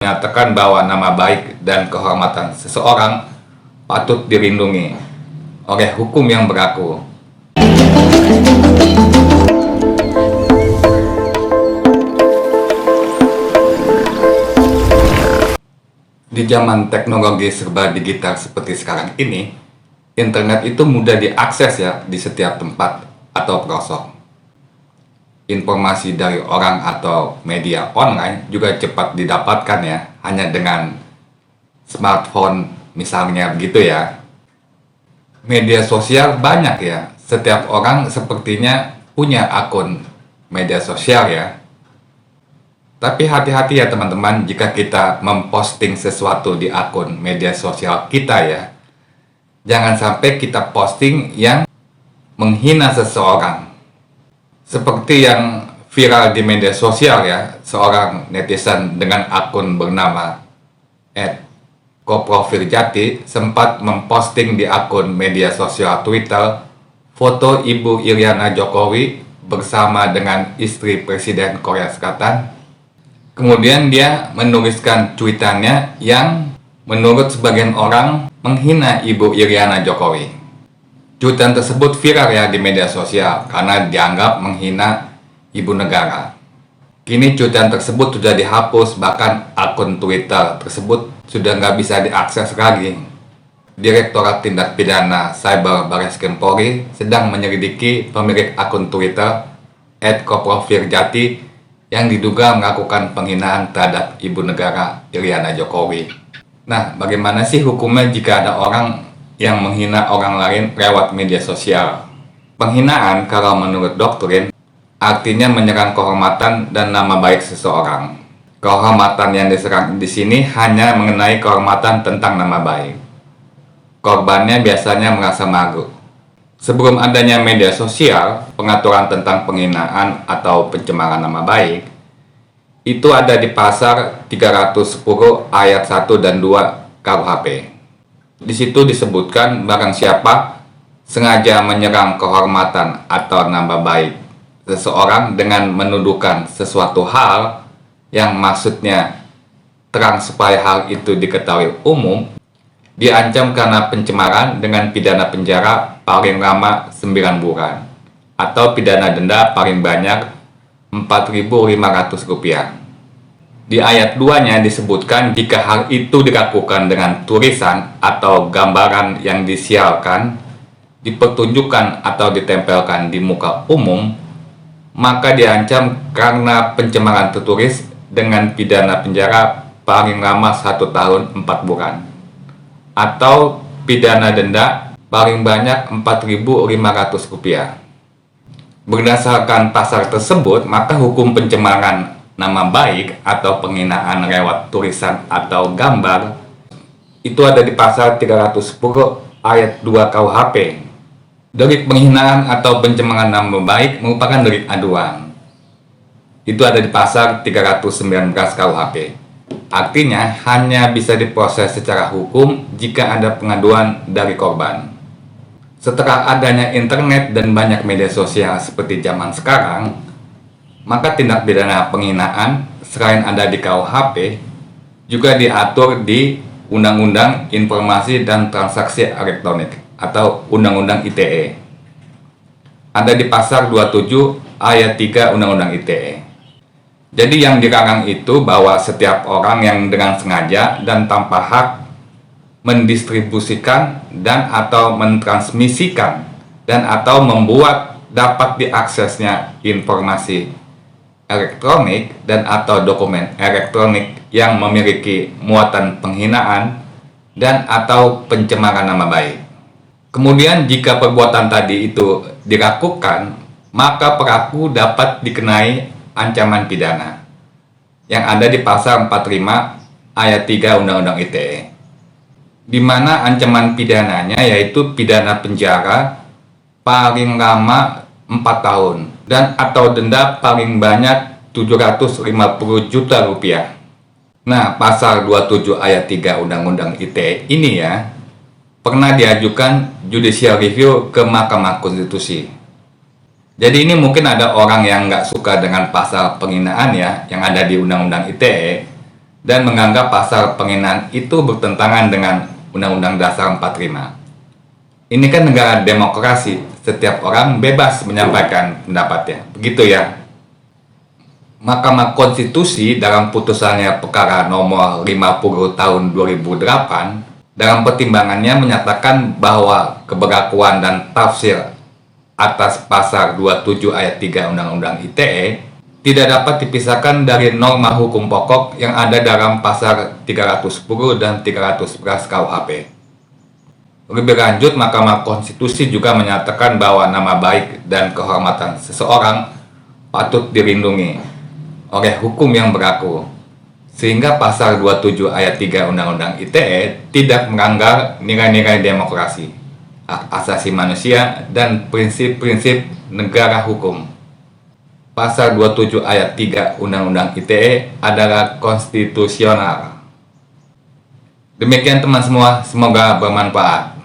menyatakan bahwa nama baik dan kehormatan seseorang patut dilindungi oleh hukum yang berlaku. Di zaman teknologi serba digital seperti sekarang ini, internet itu mudah diakses ya di setiap tempat atau pelosok. Informasi dari orang atau media online juga cepat didapatkan ya, hanya dengan smartphone misalnya begitu ya. Media sosial banyak ya, setiap orang sepertinya punya akun media sosial ya. Tapi hati-hati ya teman-teman jika kita memposting sesuatu di akun media sosial kita ya. Jangan sampai kita posting yang menghina seseorang. Seperti yang viral di media sosial ya, seorang netizen dengan akun bernama @koprofirjati sempat memposting di akun media sosial Twitter foto Ibu Iriana Jokowi bersama dengan istri Presiden Korea Selatan. Kemudian dia menuliskan cuitannya yang menurut sebagian orang menghina Ibu Iriana Jokowi. Cuitan tersebut viral ya di media sosial karena dianggap menghina ibu negara. Kini cuitan tersebut sudah dihapus, bahkan akun Twitter tersebut sudah nggak bisa diakses lagi. Direktorat Tindak Pidana Cyber Barreskrim Polri sedang menyelidiki pemilik akun Twitter @koprofirjati yang diduga melakukan penghinaan terhadap ibu negara Iriana Jokowi. Nah, bagaimana sih hukumnya jika ada orang yang menghina orang lain lewat media sosial? Penghinaan kalau menurut doktrin artinya menyerang kehormatan dan nama baik seseorang. Kehormatan yang diserang di sini hanya mengenai kehormatan tentang nama baik. Korbannya biasanya merasa malu. Sebelum adanya media sosial, pengaturan tentang penghinaan atau pencemaran nama baik itu ada di pasal 310 ayat 1 dan 2 KUHP. Di situ disebutkan barang siapa sengaja menyerang kehormatan atau nama baik seseorang dengan menuduhkan sesuatu hal yang maksudnya terang supaya hal itu diketahui umum, diancam karena pencemaran dengan pidana penjara paling lama 9 bulan atau pidana denda paling banyak Rp4.500. Di ayat 2-nya disebutkan jika hal itu dilakukan dengan tulisan atau gambaran yang disiarkan, dipertunjukkan atau ditempelkan di muka umum, maka diancam karena pencemaran tertulis dengan pidana penjara paling lama 1 tahun 4 bulan atau pidana denda paling banyak Rp4.500. Berdasarkan pasal tersebut, maka hukum pencemaran nama baik atau penghinaan lewat tulisan atau gambar itu ada di pasal 310 ayat 2 KUHP. Delik penghinaan atau pencemaran nama baik merupakan delik aduan. Itu ada di pasal 319 KUHP. Artinya hanya bisa diproses secara hukum jika ada pengaduan dari korban. Setelah adanya internet dan banyak media sosial seperti zaman sekarang, maka tindak pidana penghinaan selain ada di KUHP juga diatur di Undang-Undang Informasi dan Transaksi Elektronik atau Undang-Undang ITE. Ada di pasal 27 ayat 3 Undang-Undang ITE. Jadi yang dilarang itu bahwa setiap orang yang dengan sengaja dan tanpa hak mendistribusikan dan atau mentransmisikan dan atau membuat dapat diaksesnya informasi elektronik dan atau dokumen elektronik yang memiliki muatan penghinaan dan atau pencemaran nama baik. Kemudian jika perbuatan tadi itu dilakukan, maka pelaku dapat dikenai ancaman pidana yang ada di pasal 45 ayat 3 Undang-Undang ITE, di mana ancaman pidananya yaitu pidana penjara paling lama 4 tahun dan atau denda paling banyak Rp750 juta. Nah, pasal 27 ayat 3 Undang-Undang ITE ini ya pernah diajukan judicial review ke Mahkamah Konstitusi. Jadi ini mungkin ada orang yang nggak suka dengan pasal penghinaan ya yang ada di Undang-Undang ITE, dan menganggap pasal penghinaan itu bertentangan dengan Undang-Undang Dasar 45. Ini kan negara demokrasi, setiap orang bebas menyampaikan pendapatnya, begitu ya. Mahkamah Konstitusi dalam putusannya perkara nomor 50 tahun 2008 dalam pertimbangannya menyatakan bahwa keberlakuan dan tafsir atas pasal 27 ayat 3 Undang-Undang ITE tidak dapat dipisahkan dari norma hukum pokok yang ada dalam pasal 310 dan 311 KUHP. Lebih lanjut, Mahkamah Konstitusi juga menyatakan bahwa nama baik dan kehormatan seseorang patut dilindungi oleh hukum yang berlaku, sehingga pasal 27 ayat 3 Undang-Undang ITE tidak melanggar nilai-nilai demokrasi, hak asasi manusia, dan prinsip-prinsip negara hukum. Pasal 27 ayat 3 Undang-Undang ITE adalah konstitusional. Demikian teman semua, semoga bermanfaat.